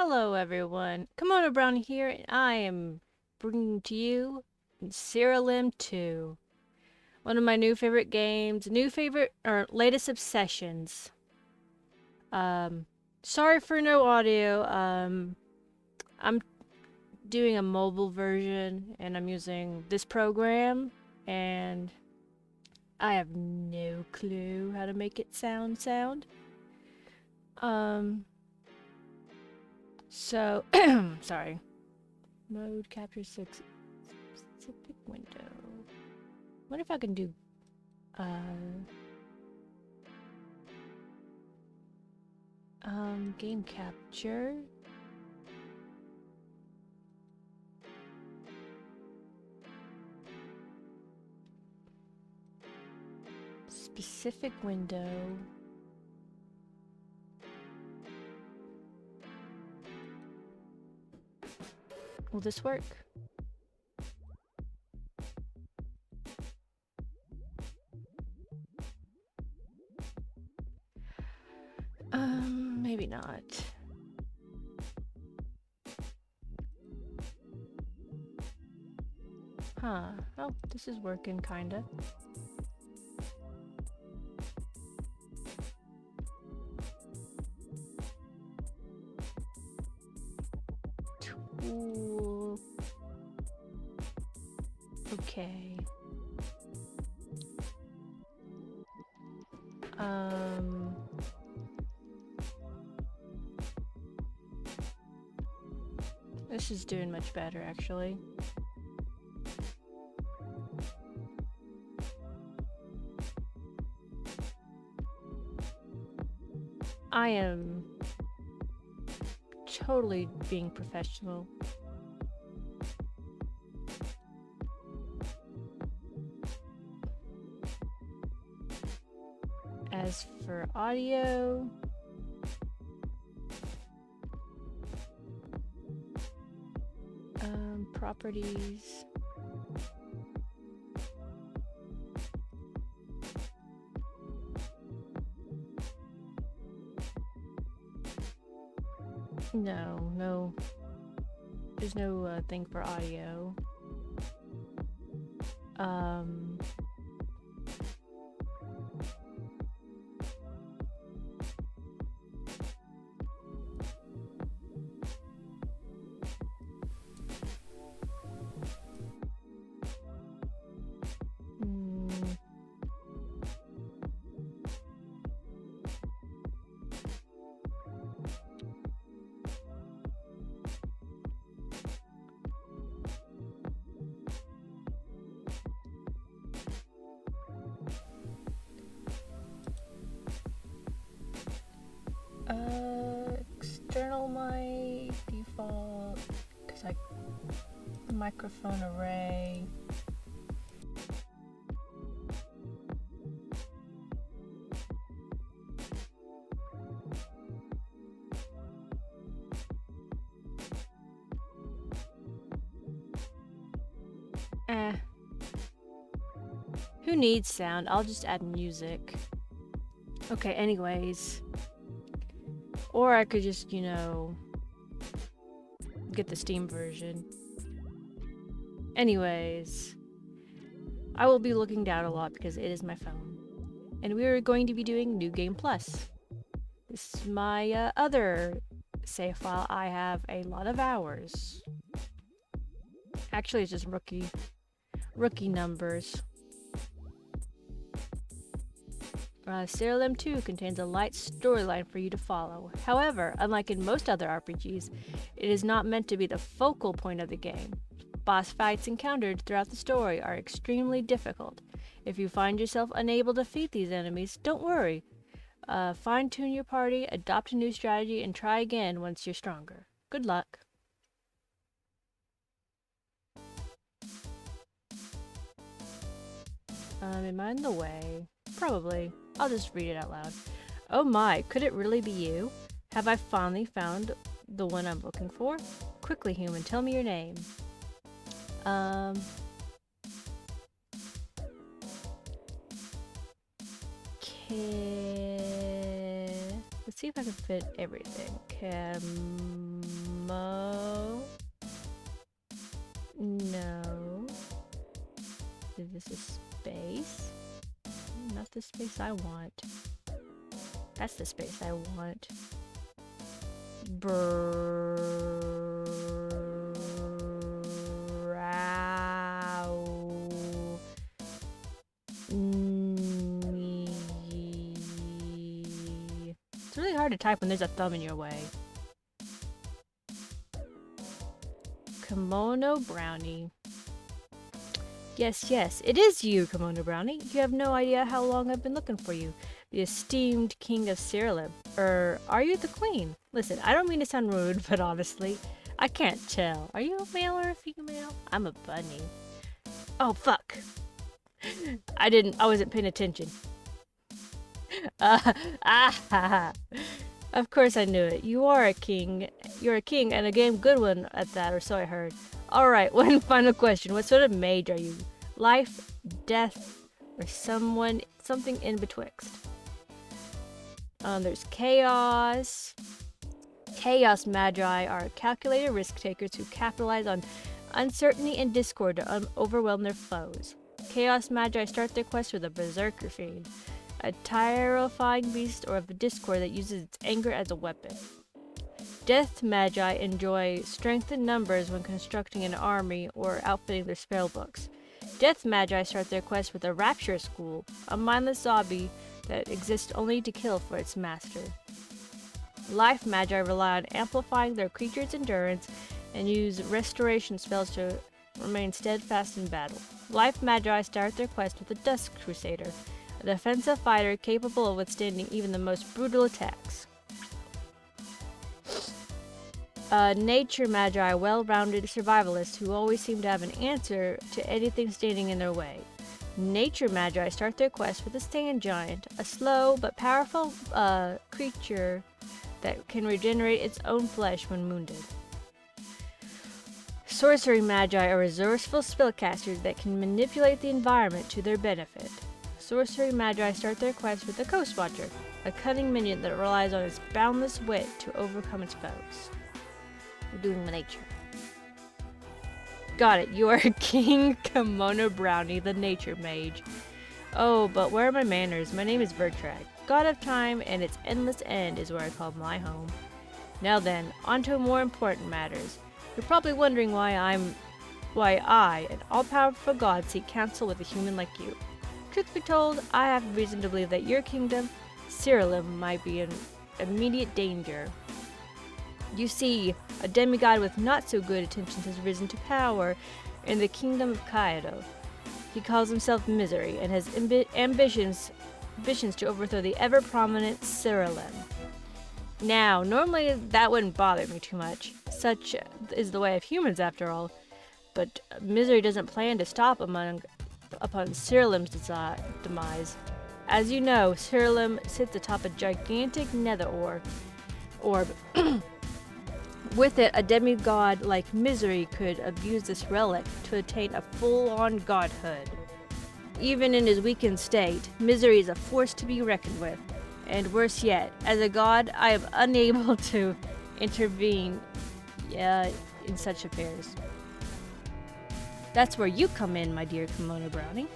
Hello everyone, Kemono Brownie here, and I am bringing to you Siralim 2. One of my new favorite games, or latest obsessions. Sorry for no audio, I'm doing a mobile version, and I'm using this program, and I have no clue how to make it sound. So, sorry. Mode capture 6 specific window. What if I can do, game capture? Specific window. Will this work? Maybe not. Huh. Oh, this is working, kinda. Tool. Okay. This is doing much better, actually. I am totally being professional. As for audio, properties. No. There's no thing for audio. External mic, default, because microphone array. Who needs sound? I'll just add music. Okay, anyways. Or I could just, get the Steam version. Anyways. I will be looking down a lot because it is my phone. And we are going to be doing New Game Plus. This is my other save file. I have a lot of hours. Actually, it's just rookie numbers. Siralim 2 contains a light storyline for you to follow. However, unlike in most other RPGs, it is not meant to be the focal point of the game. Boss fights encountered throughout the story are extremely difficult. If you find yourself unable to defeat these enemies, don't worry. Fine-tune your party, adopt a new strategy, and try again once you're stronger. Good luck. Am I in the way? Probably. I'll just read it out loud. Oh my, could it really be you? Have I finally found the one I'm looking for? Quickly, human, tell me your name. Let's see if I can fit everything. Kemo. No. Is this a space? Not the space I want. That's the space I want. It's really hard to type when there's a thumb in your way. Kemono Brownie. Yes, it is you, Kemono Brownie. You have no idea how long I've been looking for you. The esteemed king of Siralim. Are you the queen? Listen, I don't mean to sound rude, but honestly, I can't tell. Are you a male or a female? I'm a bunny. Oh, fuck. I wasn't paying attention. Of course I knew it. You are a king. You're a king, and a damn good one at that, or so I heard. Alright, one final question. What sort of mage are you? Life, death, or something in betwixt? There's chaos. Chaos magi are calculated risk takers who capitalize on uncertainty and discord to overwhelm their foes. Chaos magi start their quest with a berserker fiend, a terrifying beast or of a discord that uses its anger as a weapon. Death magi enjoy strength in numbers when constructing an army or outfitting their spellbooks. Death magi start their quest with a rapture school, a mindless zombie that exists only to kill for its master. Life magi rely on amplifying their creature's endurance and use restoration spells to remain steadfast in battle. Life magi start their quest with a Dusk Crusader, a defensive fighter capable of withstanding even the most brutal attacks. Nature magi, well-rounded survivalists who always seem to have an answer to anything standing in their way. Nature magi start their quest with a sand giant, a slow but powerful creature that can regenerate its own flesh when wounded. Sorcery magi are resourceful spellcasters that can manipulate the environment to their benefit. Sorcery magi start their quest with a Coast Watcher, a cunning minion that relies on its boundless wit to overcome its foes. We're doing nature. Got it, you are King Kemono Brownie, the nature mage. Oh, but where are my manners? My name is Vertrag. God of time and its endless end is where I call my home. Now then, on to more important matters. You're probably wondering why I, an all-powerful god, seek counsel with a human like you. Truth be told, I have reason to believe that your kingdom, Siralim, might be in immediate danger. You see, a demigod with not-so-good intentions has risen to power in the kingdom of Kaido. He calls himself Misery and has ambitions to overthrow the ever-prominent Siralim. Now, normally that wouldn't bother me too much. Such is the way of humans, after all. But Misery doesn't plan to stop upon Siralim's demise. As you know, Siralim sits atop a gigantic nether orb. With it, a demigod like Misery could abuse this relic to attain a full-on godhood. Even in his weakened state, Misery is a force to be reckoned with. And worse yet, as a god, I am unable to intervene in such affairs. That's where you come in, my dear Kemono Brownie.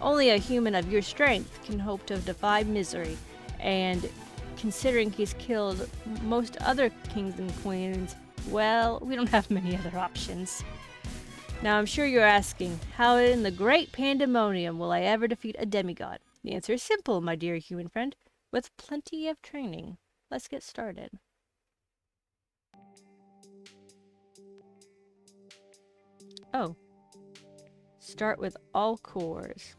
Only a human of your strength can hope to defy Misery, and considering he's killed most other kings and queens, well, we don't have many other options. Now, I'm sure you're asking, how in the great pandemonium will I ever defeat a demigod? The answer is simple, my dear human friend. With plenty of training. Let's get started. Oh. Start with all cores.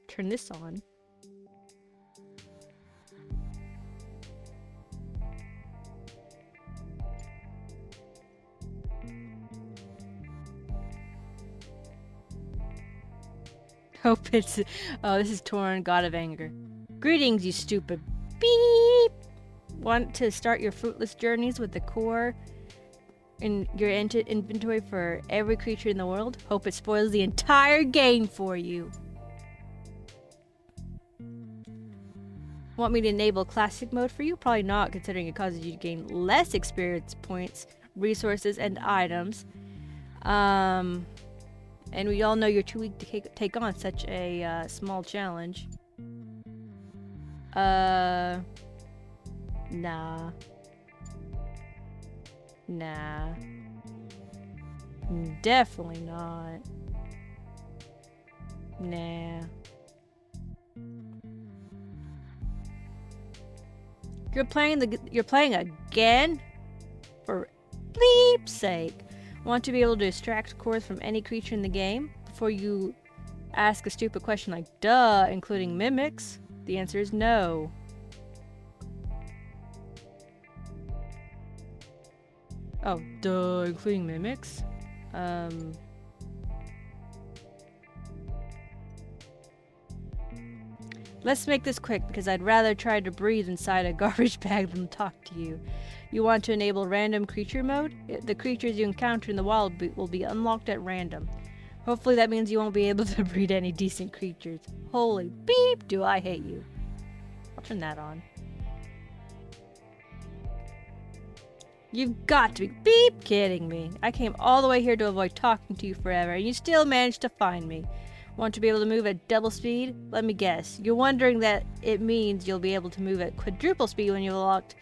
Turn this on. Hope it's... Oh, this is Torn, God of Anger. Greetings, you stupid beep! Want to start your fruitless journeys with the core in your inventory for every creature in the world? Hope it spoils the entire game for you. Want me to enable classic mode for you? Probably not, considering it causes you to gain less experience points, resources, and items. And we all know you're too weak to take on such a small challenge. Nah. Nah. Definitely not. Nah. You're playing again? For bleep's sake. Want to be able to extract cores from any creature in the game before you ask a stupid question like duh, including mimics? The answer is no. Oh, duh, including mimics? Let's make this quick because I'd rather try to breathe inside a garbage bag than talk to you. You want to enable random creature mode? The creatures you encounter in the wild will be unlocked at random. Hopefully that means you won't be able to breed any decent creatures. Holy beep, do I hate you. I'll turn that on. You've got to be beep kidding me. I came all the way here to avoid talking to you forever, and you still managed to find me. Want to be able to move at double speed? Let me guess. You're wondering that it means you'll be able to move at quadruple speed when you've unlocked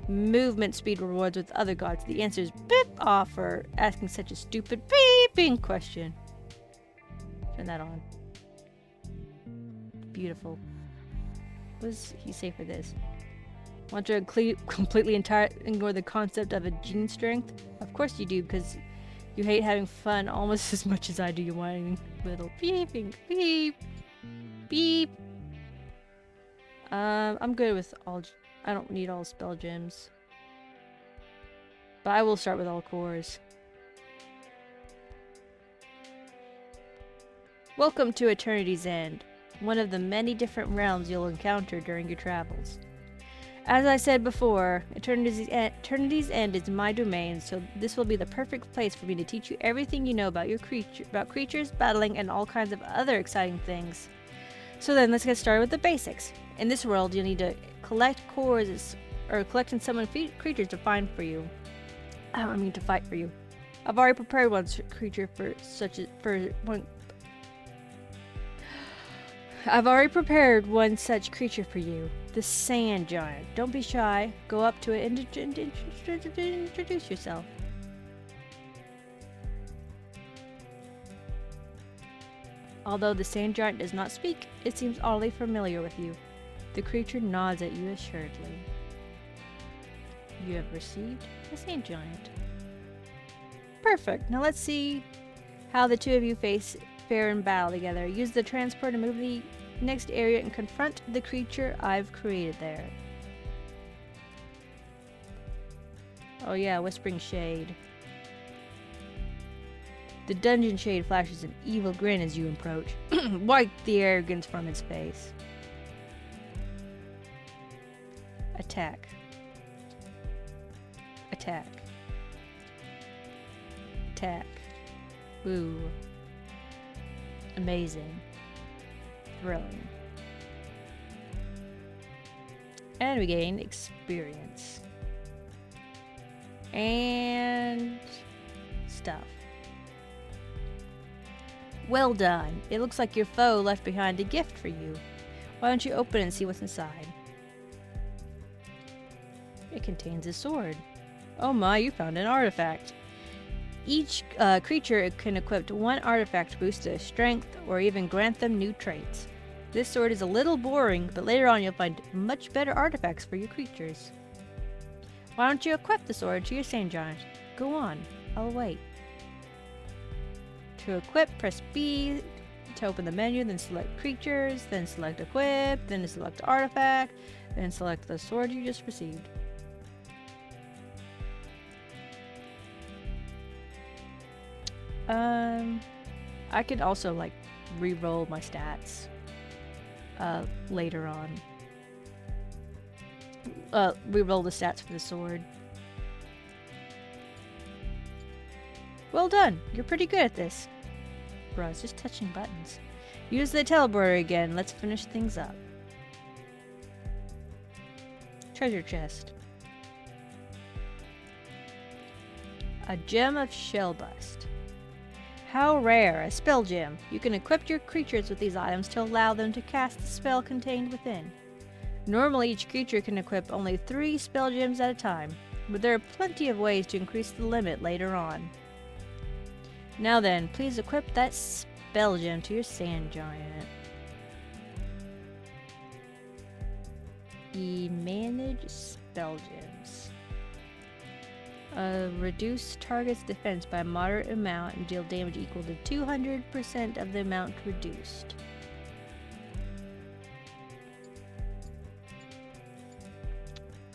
movement speed rewards with other gods. The answer is beep off for asking such a stupid beeping question. Turn that on. Beautiful. What does he say for this? Want to completely ignore the concept of a gene strength? Of course you do, because you hate having fun almost as much as I do. You whining little beeping beep beep. I'm good with all. I don't need all spell gems, but I will start with all cores. Welcome to Eternity's End, one of the many different realms you'll encounter during your travels. As I said before, Eternity's End is my domain, so this will be the perfect place for me to teach you everything you know about creatures, battling, and all kinds of other exciting things. So then, let's get started with the basics. In this world, you'll need to collect cores or collect and summon creatures to find for you. To fight for you. I've already prepared one creature I've already prepared one such creature for you, the Sand Giant. Don't be shy. Go up to it and introduce yourself. Although the Sand Giant does not speak, it seems oddly familiar with you. The creature nods at you assuredly. You have received the Sand Giant. Perfect. Now let's see how the two of you fare in battle together. Use the transport to move the next area and confront the creature I've created there. Oh yeah, Whispering Shade. The Dungeon Shade flashes an evil grin as you approach. Wipe the arrogance from its face. Attack. Attack. Attack. Woo. Amazing. Thrilling. And we gain experience. And stuff. Well done. It looks like your foe left behind a gift for you. Why don't you open it and see what's inside? It contains a sword. Oh my, you found an artifact. Each creature can equip one artifact to boost their strength or even grant them new traits. This sword is a little boring, but later on you'll find much better artifacts for your creatures. Why don't you equip the sword to your Sand Giant? Go on, I'll wait. To equip, press B to open the menu, then select creatures, then select equip, then select artifact, then select the sword you just received. I could also re-roll my stats later on. Re-roll the stats for the sword. Well done! You're pretty good at this. Bro, it's just touching buttons. Use the teleporter again. Let's finish things up. treasure chest. A gem of shellbust. How rare, a spell gem. You can equip your creatures with these items to allow them to cast the spell contained within. Normally, each creature can equip only 3 spell gems at a time, but there are plenty of ways to increase the limit later on. Now then, please equip that spell gem to your sand giant. Manage spell gems. Reduce target's defense by a moderate amount and deal damage equal to 200% of the amount reduced.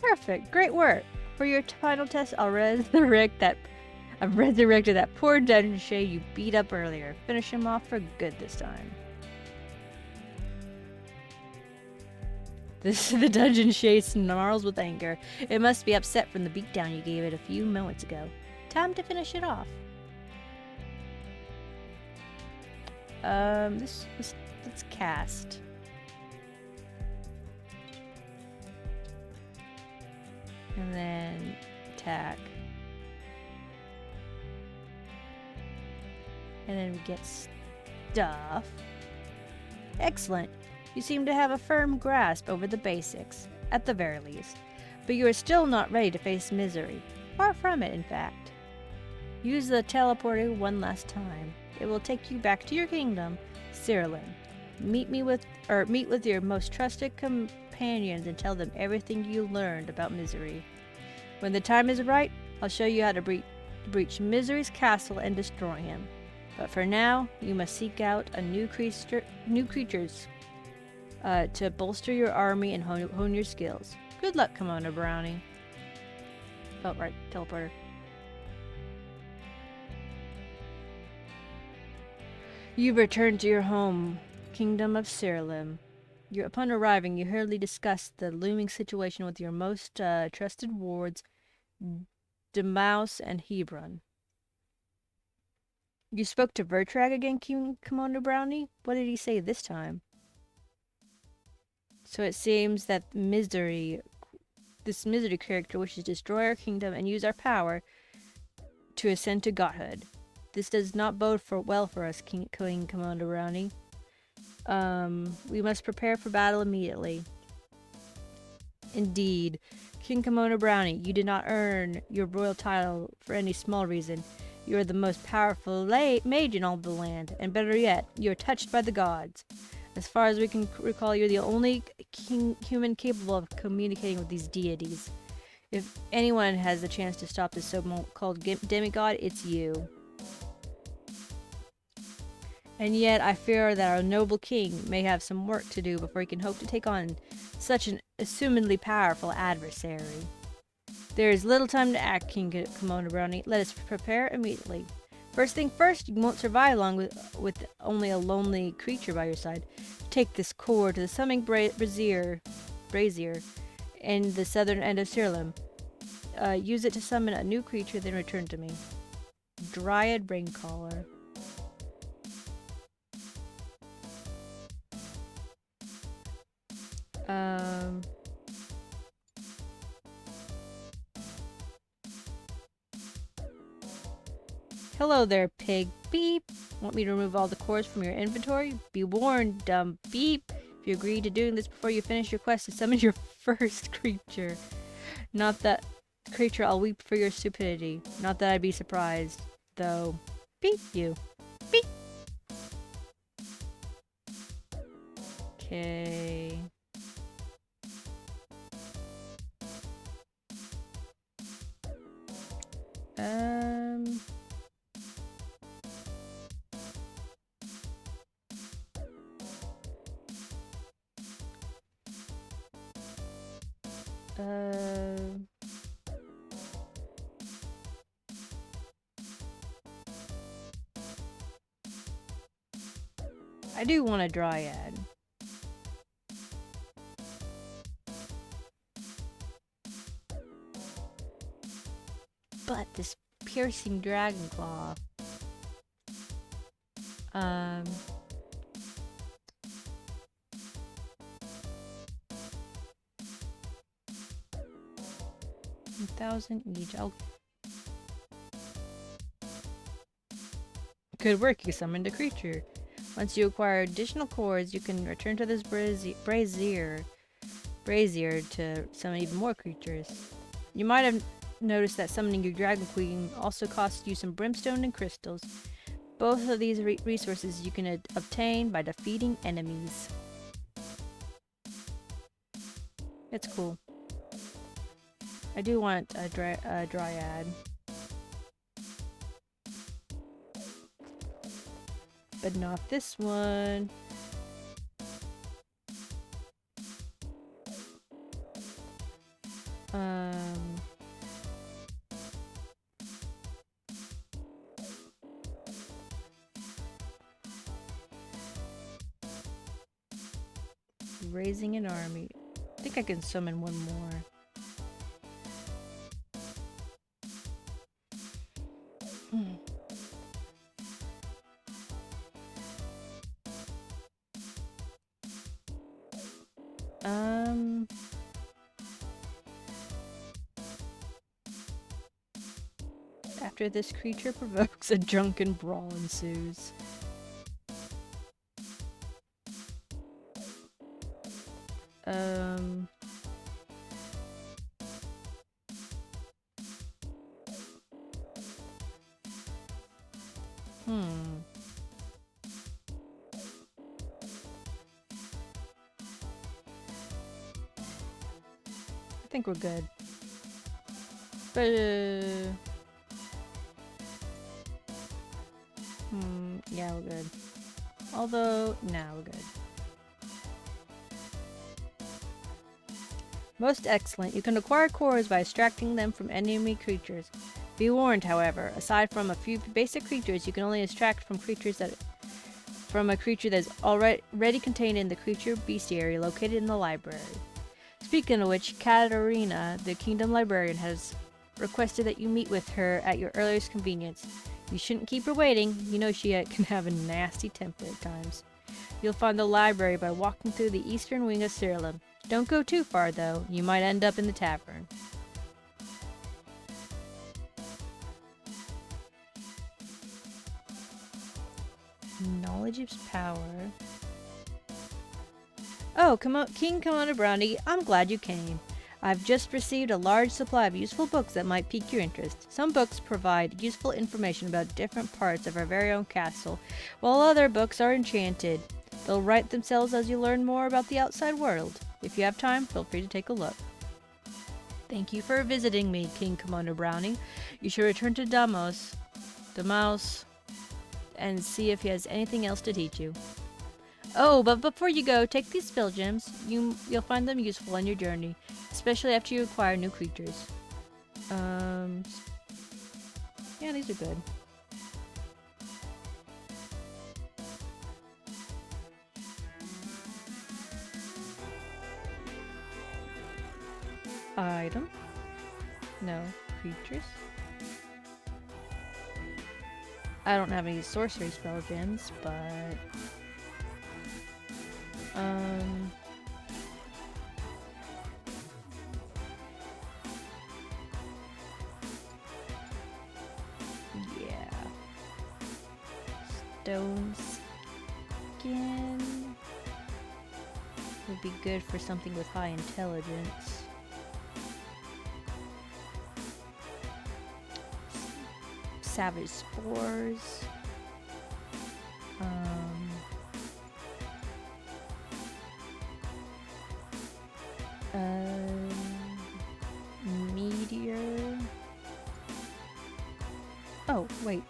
Perfect. Great work. For your final test, I've resurrected that poor dungeon shade you beat up earlier. Finish him off for good this time. The dungeon shade snarls with anger. It must be upset from the beatdown you gave it a few moments ago. Time to finish it off. Let's cast. And then attack. And then we get stuff. Excellent. You seem to have a firm grasp over the basics, at the very least. But you are still not ready to face misery. Far from it, in fact. Use the teleporter one last time. It will take you back to your kingdom, Siralim. Meet with your most trusted companions and tell them everything you learned about misery. When the time is right, I'll show you how to breach Misery's castle and destroy him. But for now, you must seek out a new creatures to bolster your army and hone your skills. Good luck, Kemono Brownie. Oh, right, teleporter. You've returned to your home, Kingdom of Siralim. Upon arriving, you hurriedly discussed the looming situation with your most trusted wards, Demouse and Hebron. You spoke to Vertrag again, Kemono Brownie? What did he say this time? So it seems that this misery character wishes to destroy our kingdom and use our power to ascend to godhood. This does not bode well for us, King Kemono Brownie. We must prepare for battle immediately. Indeed, King Kemono Brownie, you did not earn your royal title for any small reason. You are the most powerful mage in all the land, and better yet, you are touched by the gods. As far as we can recall, you're the only human capable of communicating with these deities. If anyone has the chance to stop this so-called demigod, it's you. And yet, I fear that our noble king may have some work to do before he can hope to take on such an assumedly powerful adversary. There is little time to act, King Kemono Brownie. Let us prepare immediately. First thing first, you won't survive long with only a lonely creature by your side. Take this cord to the summoning brazier in the southern end of Siralim. Use it to summon a new creature, then return to me. Dryad Raincaller. Hello there, pig. Beep. Want me to remove all the cores from your inventory? Be warned, dumb beep. If you agree to doing this before you finish your quest to summon your first creature. Not that creature, I'll weep for your stupidity. Not that I'd be surprised, though. Beep you. Beep. Okay. I do want a dryad. But this piercing dragon claw. 1,000 each. Good work, you summoned a creature. Once you acquire additional cores, you can return to this brazier to summon even more creatures. You might have noticed that summoning your Dragon Queen also costs you some brimstone and crystals. Both of these resources you can obtain by defeating enemies. It's cool. I do want a dryad. But not this one. Raising an army. I think I can summon one more. After this creature provokes, a drunken brawl ensues. I think we're good. But, yeah, we're good. Although, nah, we're good. Most excellent. You can acquire cores by extracting them from enemy creatures. Be warned, however, aside from a few basic creatures, you can only extract from a creature that is already contained in the creature bestiary located in the library. Speaking of which, Katarina, the Kingdom Librarian, has requested that you meet with her at your earliest convenience. You shouldn't keep her waiting. You know she can have a nasty temper at times. You'll find the library by walking through the eastern wing of Siralim. Don't go too far, though. You might end up in the tavern. Knowledge is power. Oh, King Kemono Brownie, I'm glad you came. I've just received a large supply of useful books that might pique your interest. Some books provide useful information about different parts of our very own castle, while other books are enchanted. They'll write themselves as you learn more about the outside world. If you have time, feel free to take a look. Thank you for visiting me, King Kemono Brownie. You should return to Deimos, and see if he has anything else to teach you. Oh, but before you go, take these spell gems. You'll find them useful on your journey, especially after you acquire new creatures. Yeah, these are good. Item? No. Creatures? I don't have any sorcery spell gems, but yeah. Stone skin would be good for something with high intelligence. Savage spores. Meteor. Oh, wait.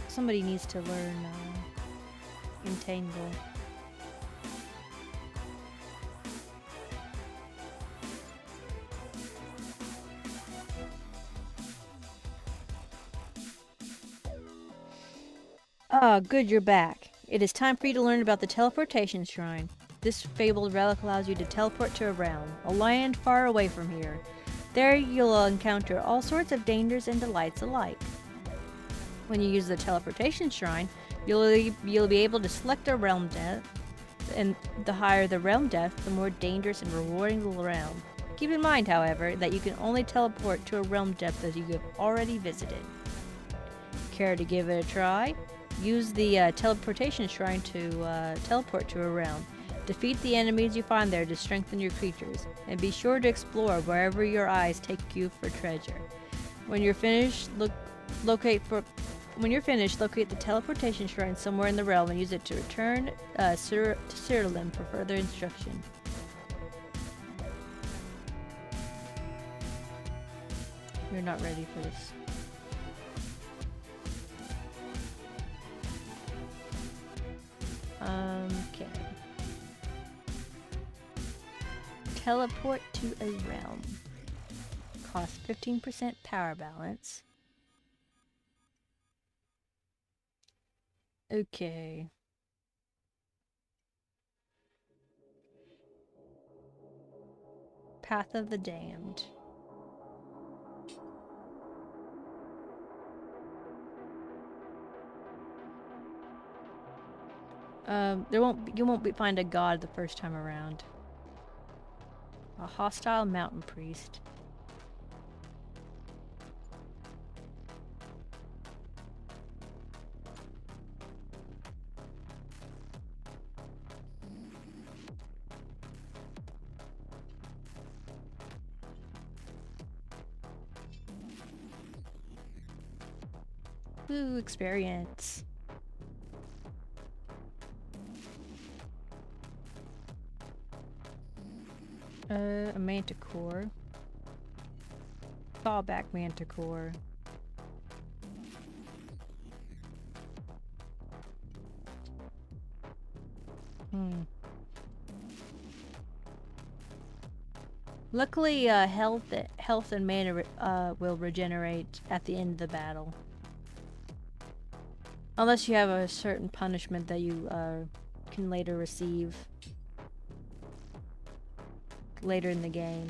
Somebody needs to learn Entangle. Ah, good, you're back. It is time for you to learn about the teleportation shrine. This fabled relic allows you to teleport to a realm, a land far away from here. There you'll encounter all sorts of dangers and delights alike. When you use the teleportation shrine, you'll be able to select a realm depth, and the higher the realm depth, the more dangerous and rewarding the realm. Keep in mind, however, that you can only teleport to a realm depth that you have already visited. Care to give it a try? Use the teleportation shrine to teleport to a realm. Defeat the enemies you find there to strengthen your creatures, and be sure to explore wherever your eyes take you for treasure. When you're finished, locate the teleportation shrine somewhere in the realm and use it to return to Siralim for further instruction. You're not ready for this. Okay. Teleport to a realm. Cost 15% power balance. Okay. Path of the Damned. You won't find a god the first time around. A hostile mountain priest. Ooh, experience. A manticore. Fallback manticore. Luckily, health and mana will regenerate at the end of the battle. Unless you have a certain punishment that you can later receive. Later in the game.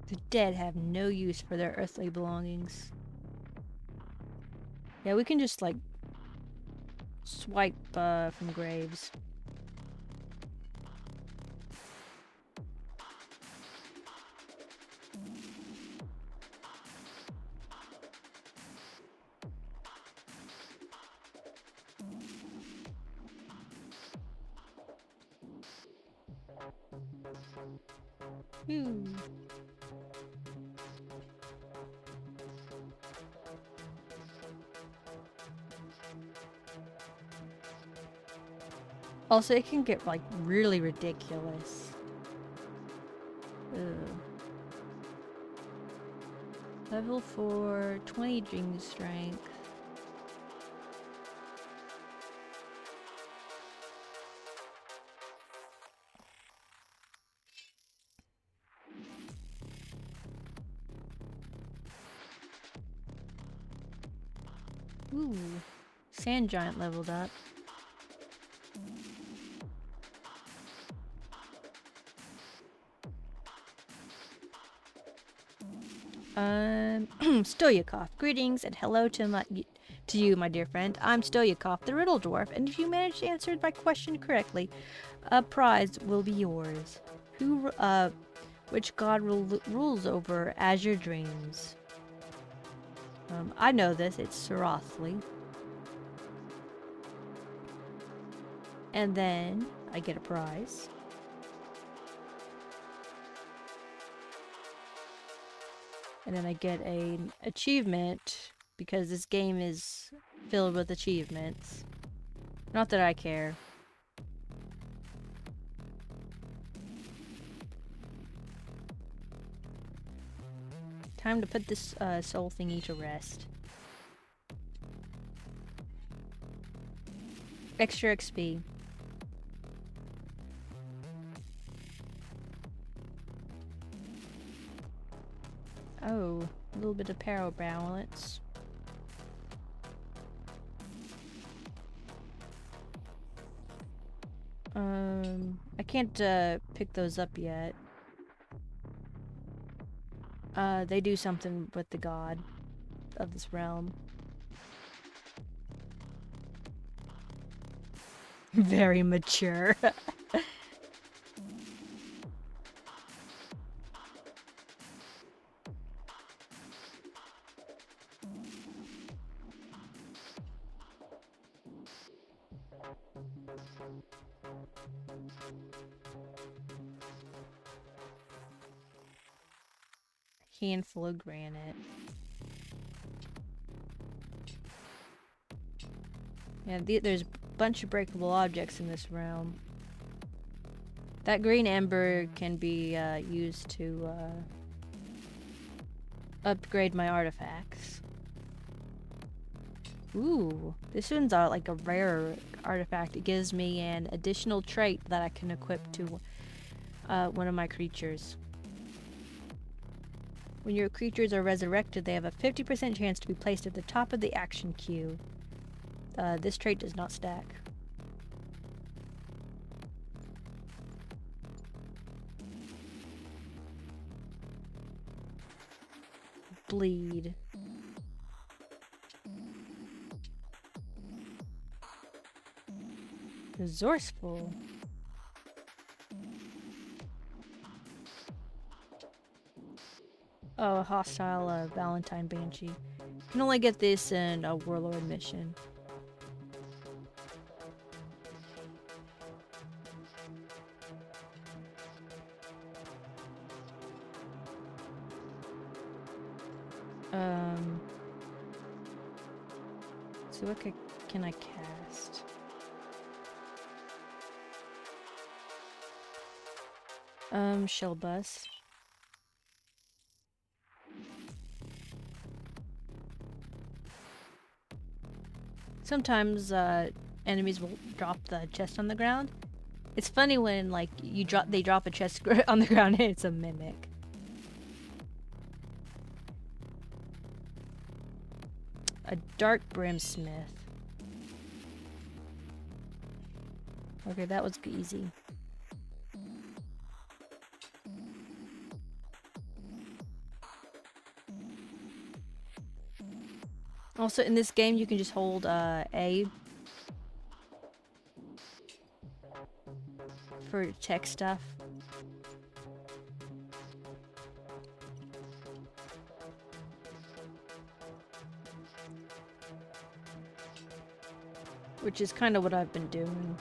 The dead have no use for their earthly belongings. Yeah, we can just, like, swipe from graves. Also, it can get, like, really ridiculous. Ugh. Level 4, 20 Jing strength. Ooh, Sand Giant leveled up. Stoyakov. Greetings and hello to you, my dear friend. I'm Stoyakov, the Riddle Dwarf, and if you manage to answer my question correctly, a prize will be yours. Which god rules over Azure Dreams? I know this. It's Siralim. And then I get a prize. And then I get an achievement, because this game is filled with achievements. Not that I care. Time to put this soul thingy to rest. Extra XP. Oh, a little bit of power balance. I can't pick those up yet. They do something with the god. of this realm. Very mature. Handful of granite. Yeah, there's a bunch of breakable objects in this realm. That green ember can be used to upgrade my artifacts. Ooh, this one's like a rare artifact. It gives me an additional trait that I can equip to one of my creatures. When your creatures are resurrected, they have a 50% chance to be placed at the top of the action queue. This trait does not stack. Bleed. Resourceful. Oh, a hostile Valentine Banshee. Can only get this in a Warlord mission. So what can I cast? Shell Bust. Sometimes enemies will drop the chest on the ground. It's funny when like they drop a chest on the ground and it's a mimic. A Dark Brimsmith. Okay, that was easy. Also, in this game, you can just hold A for tech stuff. Which is kind of what I've been doing.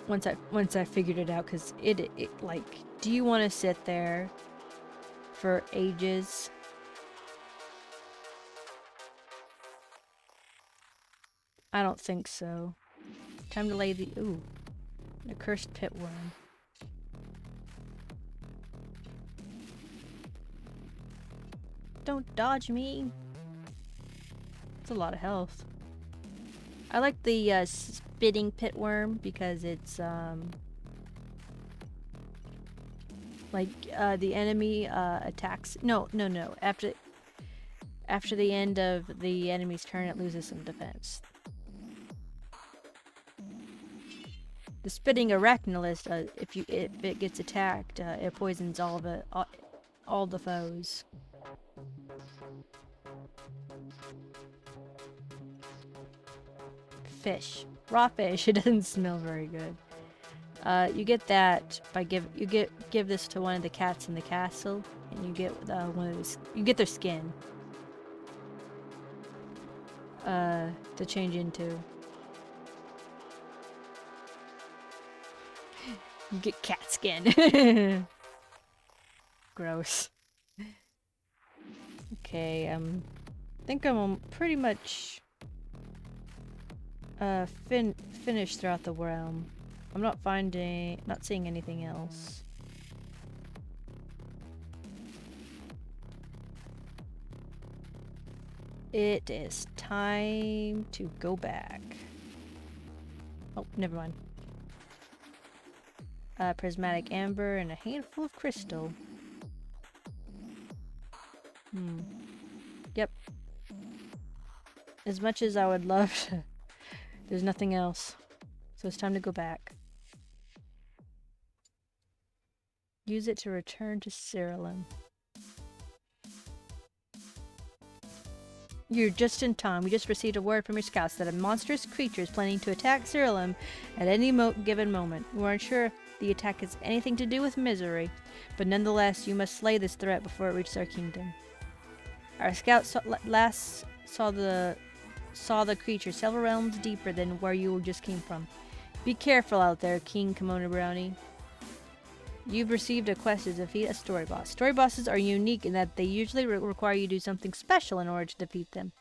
Once I figured it out, because it like, do you want to sit there for ages? I don't think so. Time to lay the cursed pitworm. Don't dodge me. It's a lot of health. I like the spitting pitworm because it's like the enemy attacks. No. After the end of the enemy's turn, it loses some defense. The spitting arachnolist, if it gets attacked, it poisons all the foes. Fish, raw fish. It doesn't smell very good. You get that by give this to one of the cats in the castle, and you get you get their skin to change into. You get cat skin. Gross. Okay, I think I'm pretty much finished throughout the realm. I'm not seeing anything else. It is time to go back. Oh, never mind. Prismatic amber and a handful of crystal. Yep. As much as I would love to, there's nothing else. So it's time to go back. Use it to return to Siralim. You're just in time. We just received a word from your scouts that a monstrous creature is planning to attack Siralim at any given moment. We aren't sure if the attack has anything to do with misery, but nonetheless, you must slay this threat before it reaches our kingdom. Our scouts last saw the creature several realms deeper than where you just came from. Be careful out there, King Kemono Brownie. You've received a quest to defeat a story boss. Story bosses are unique in that they usually require you to do something special in order to defeat them.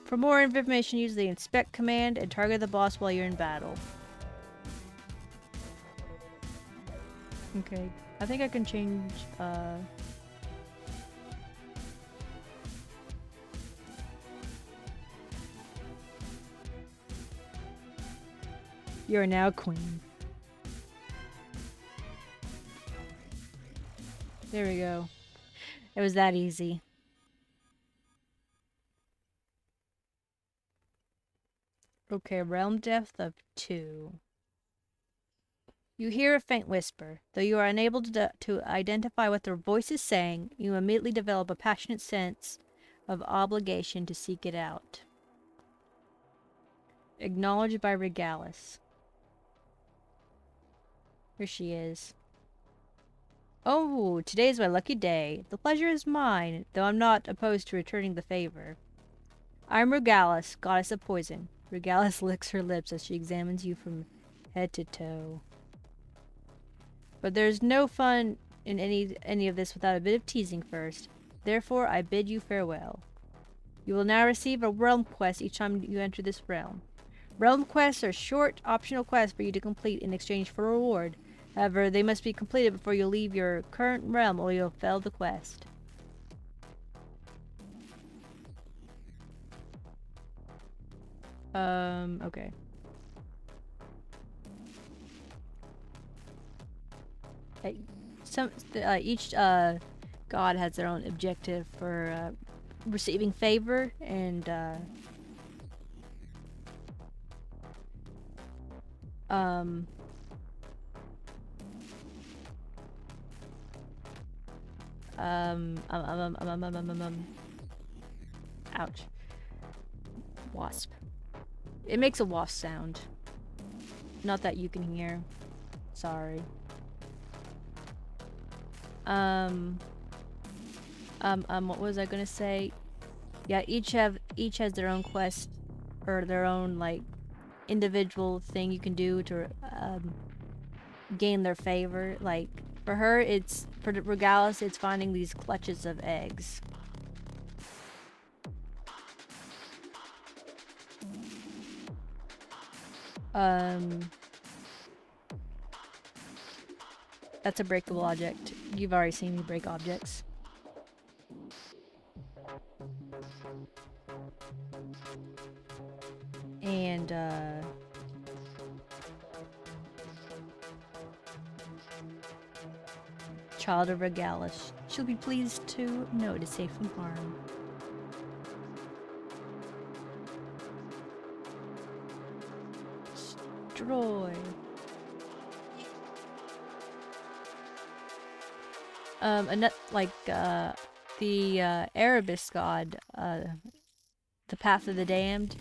For more information, use the inspect command and target the boss while you're in battle. Okay, I think I can change, You are now queen. There we go. It was that easy. Okay, realm depth of 2. You hear a faint whisper. Though you are unable to identify what their voice is saying, you immediately develop a passionate sense of obligation to seek it out. Acknowledged by Regalis. Here she is. Oh, today is my lucky day. The pleasure is mine, though I'm not opposed to returning the favor. I'm Regalis, goddess of poison. Regalis licks her lips as she examines you from head to toe. But there's no fun in any of this without a bit of teasing first. Therefore, I bid you farewell. You will now receive a realm quest each time you enter this realm. Realm quests are short, optional quests for you to complete in exchange for a reward. However, they must be completed before you leave your current realm or you'll fail the quest. Okay. Each god has their own objective for receiving favor, and ouch. Wasp. It makes a wasp sound. Not that you can hear. Sorry. What was I gonna say? Yeah, each has their own quest, or their own, like, individual thing you can do to, gain their favor. Like, for her, for Regalis, it's finding these clutches of eggs. That's a breakable object. You've already seen me break objects. And, child of Regalis. She'll be pleased to know it is safe from harm. Destroy. The Erebus god, the Path of the Damned,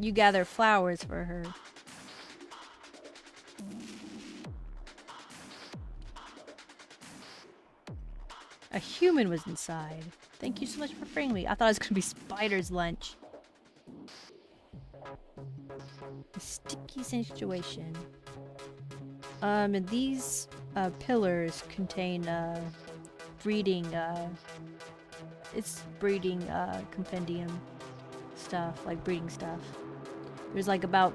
you gather flowers for her. A human was inside. Thank you so much for freeing me. I thought it was gonna be Spider's lunch. A sticky situation. And these pillars contain breeding compendium stuff, like breeding stuff. There's like about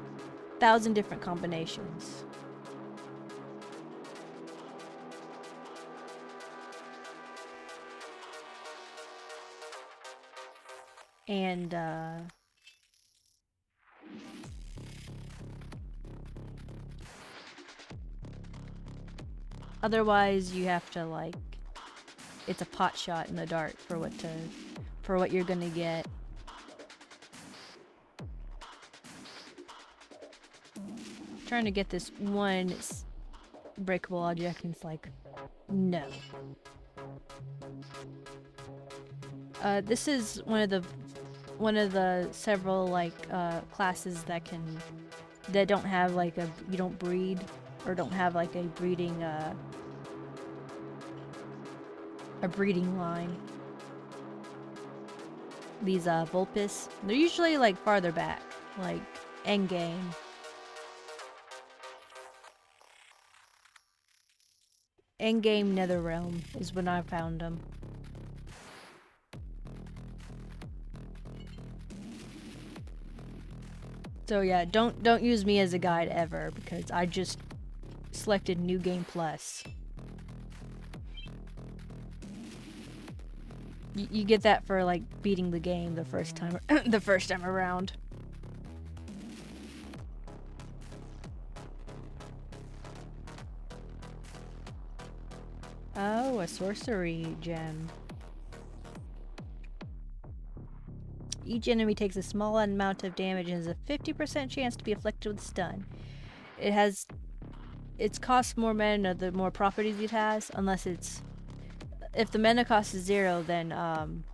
1,000 different combinations. And otherwise you have to, like, it's a pot shot in the dark for what you're gonna get. I'm trying to get this one breakable object and it's like, no. This is one of the several like classes that don't have like you don't breed or don't have like a breeding line. These Vulpes, they're usually like farther back, like end game. Endgame Netherrealm is when I found them. So yeah, don't use me as a guide ever because I just selected New Game Plus. You get that for like beating the game the first time the first time around. Oh, a sorcery gem. Each enemy takes a small amount of damage and has a 50% chance to be afflicted with stun. It costs more mana the more properties it has, unless if the mana cost is 0, then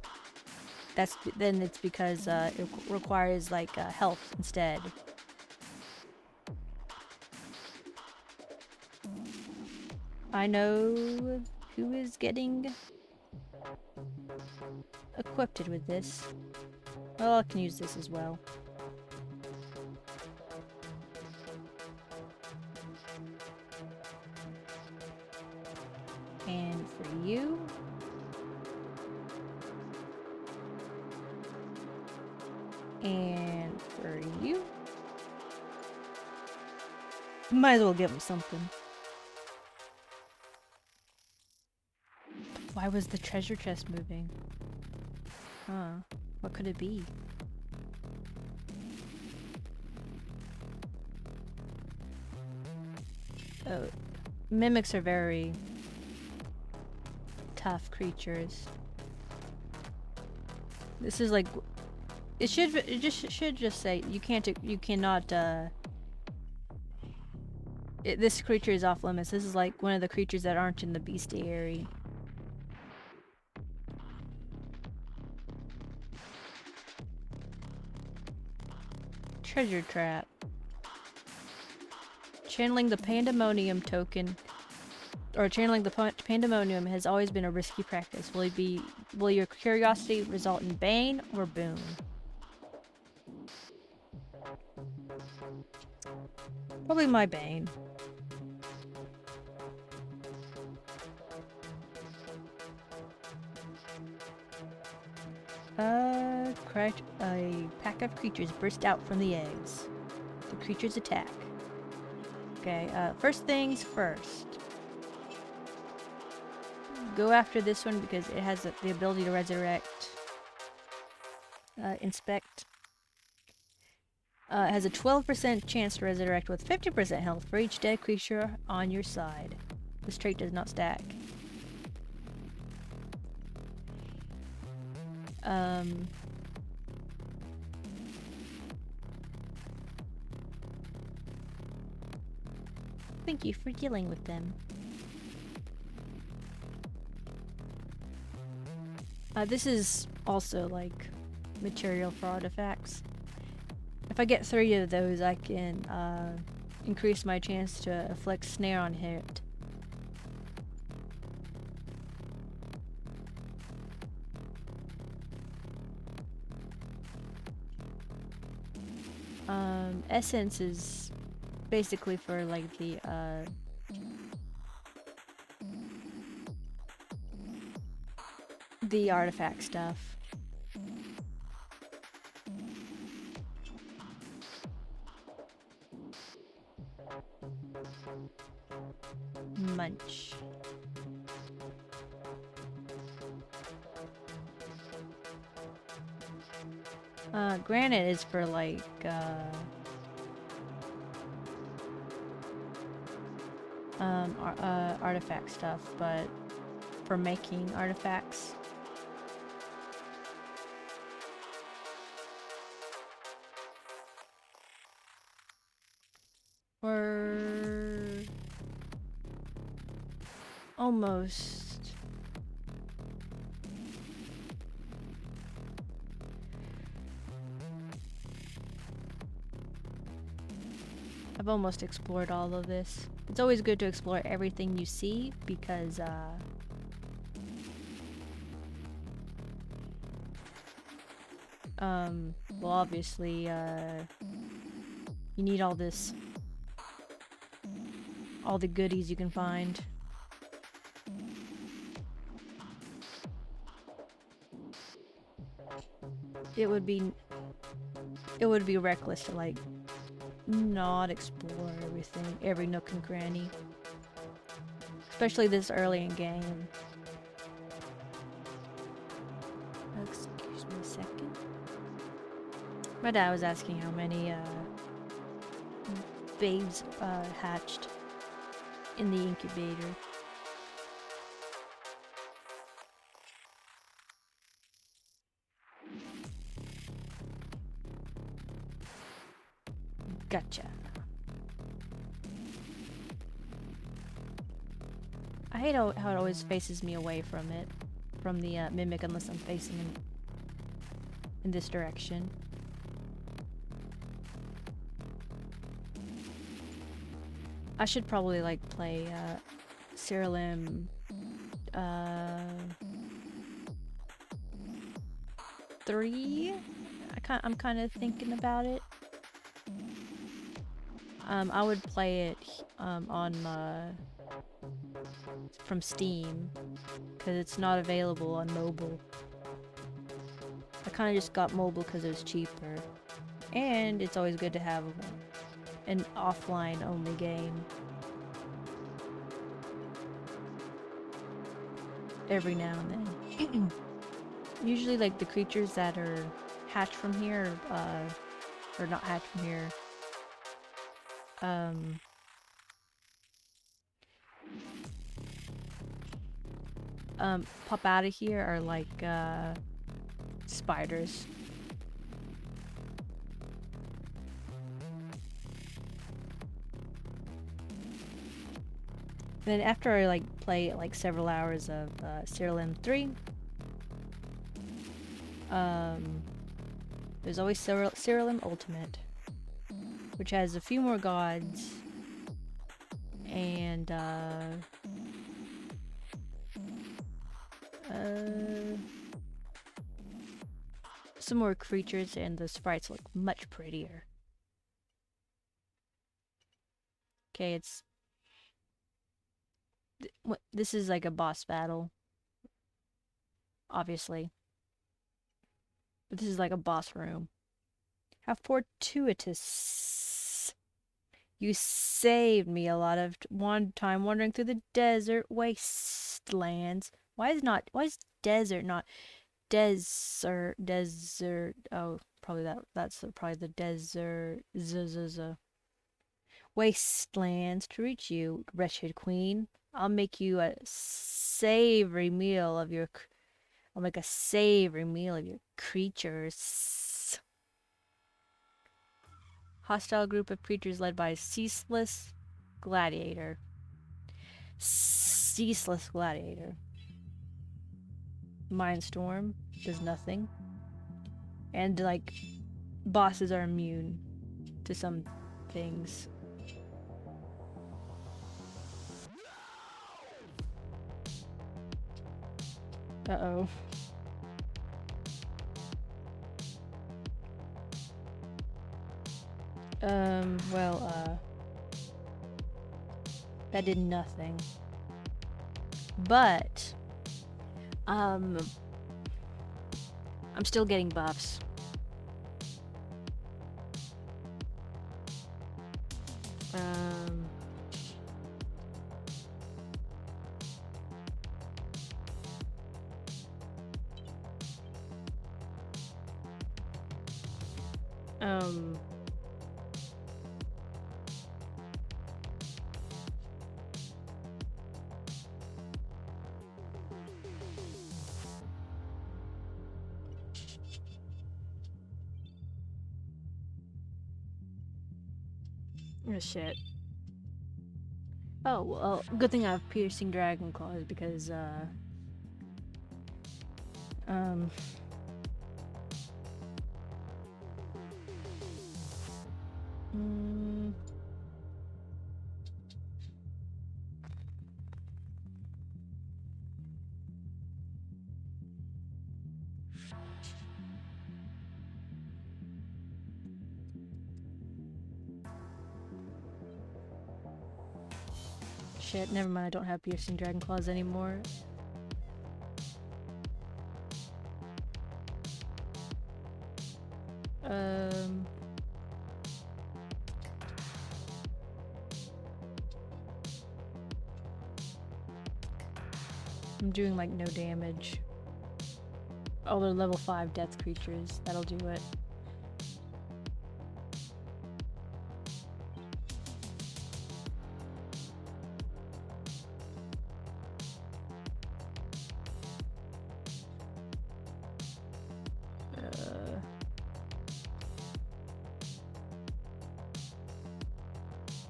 it's because it requires like health instead. I know who is getting equipped with this. Well, I can use this as well. And for you, and for you, might as well give him something. Why was the treasure chest moving? Huh. What could it be? Oh, mimics are very tough creatures. This is like it should just say you cannot this creature is off limits. This is like one of the creatures that aren't in the bestiary. Treasure trap. Channeling the Pandemonium token, or channeling the Pandemonium has always been a risky practice. Will your curiosity result in bane or boon? Probably my bane. Correct. A pack of creatures burst out from the eggs. The creatures attack. Okay, first things first. Go after this one because it has the ability to resurrect. Inspect. It has a 12% chance to resurrect with 50% health for each dead creature on your side. This trait does not stack. Thank you for dealing with them. This is also like material for artifacts. If I get 3 of those, I can increase my chance to afflict snare on hit. Essence is basically for like the artifact stuff. Munch. Granite is for like artifact stuff, but for making artifacts. Or almost. I've almost explored all of this. It's always good to explore everything you see because, well, obviously, you need all this, all the goodies you can find. It would be reckless to, like, not explore everything, every nook and cranny. Especially this early in game. Excuse me a second. My dad was asking how many babes hatched in the incubator. Gotcha. I hate how it always faces me away from it, from the mimic, unless I'm facing in this direction. I should probably like play Siralim 3. I'm kind of thinking about it. I would play it on from Steam because it's not available on mobile. I kind of just got mobile because it was cheaper, and it's always good to have an offline only game every now and then. Usually, like the creatures that are hatched from here, or not hatched from here, pop out of here are like spiders. Then after I like play like several hours of Siralim 3, there's always Siralim Ultimate, which has a few more gods and some more creatures, and the sprites look much prettier. Okay, this is like a boss battle, obviously. But this is like a boss room. How fortuitous. You saved me a lot of time wandering through the desert wastelands. Why is desert not desert? Oh, probably that's probably the desert wastelands to reach you, wretched queen. I'll make a savory meal of your creatures. Hostile group of creatures led by Ceaseless Gladiator. Mindstorm does nothing. And, like, bosses are immune to some things. Uh-oh. That did nothing. But, I'm still getting buffs. Oh shit. Oh, well, good thing I have piercing dragon claws because, Shit, never mind, I don't have piercing dragon claws anymore. I'm doing like no damage. Oh, they're level 5 death creatures. That'll do it.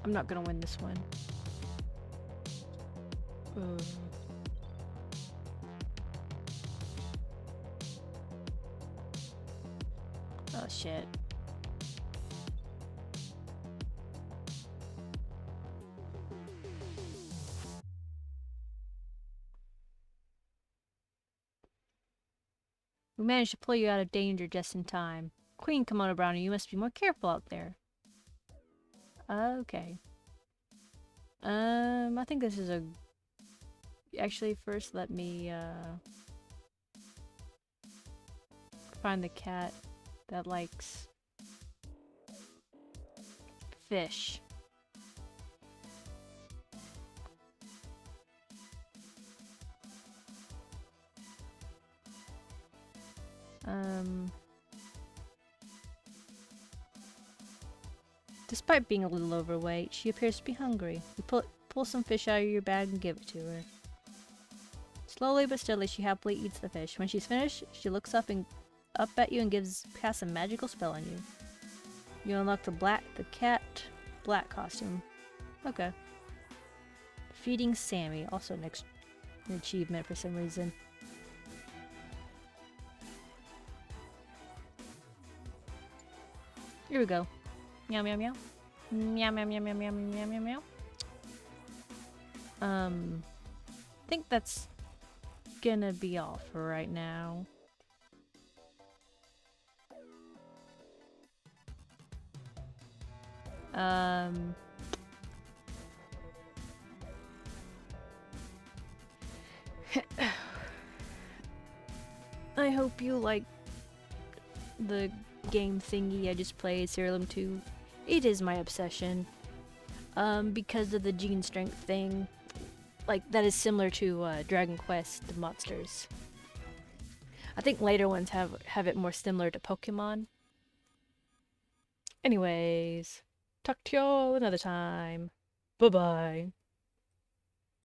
I'm not gonna win this one. Oh shit. We managed to pull you out of danger just in time. Queen Kemono Brownie, you must be more careful out there. Okay. I think this is a... Actually, first let me, find the cat that likes fish. Despite being a little overweight, she appears to be hungry. You pull some fish out of your bag and give it to her. Slowly but steadily, she happily eats the fish. When she's finished, she looks up at you and casts a magical spell on you. You unlock the cat black costume. Okay. Feeding Sammy, also an achievement for some reason. Here we go. Meow meow meow. Meow meow meow meow meow meow meow meow. I think that's gonna be all for right now. I hope you like the game thingy I just played, Siralim 2. It is my obsession. Because of the gene strength thing. Like, that is similar to Dragon Quest, the monsters. I think later ones have it more similar to Pokemon. Anyways, talk to y'all another time. Bye-bye.